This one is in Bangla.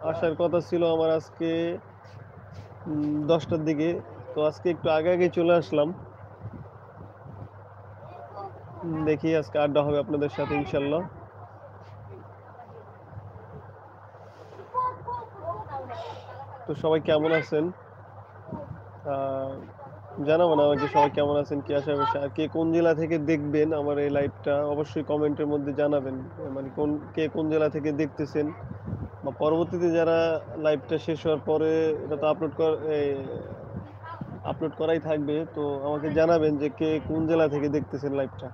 আসার কথা ছিল আমার আজকে 10টার দিকে। তো আজকে একটু আগে আগে চলে আসলাম। দেখি আজকে আড্ডা হবে আপনাদের সাথে ইনশাল্লাহ। তো সবাই কেমন আছেন? আহ, জানাবেন আমাকে সবাই কেমন আছেন, কি আশা করছে, আর কে কোন জেলা থেকে দেখবেন আমার এই লাইভটা অবশ্যই কমেন্টের মধ্যে জানাবেন। মানে কে কোন জেলা থেকে দেখতেছেন, বা পরবর্তীতে যারা লাইভটা শেষ হওয়ার পরে এটা তো আপলোড করাই থাকবে, তো আমাকে জানাবেন যে কে কোন জেলা থেকে দেখতেছেন লাইভটা।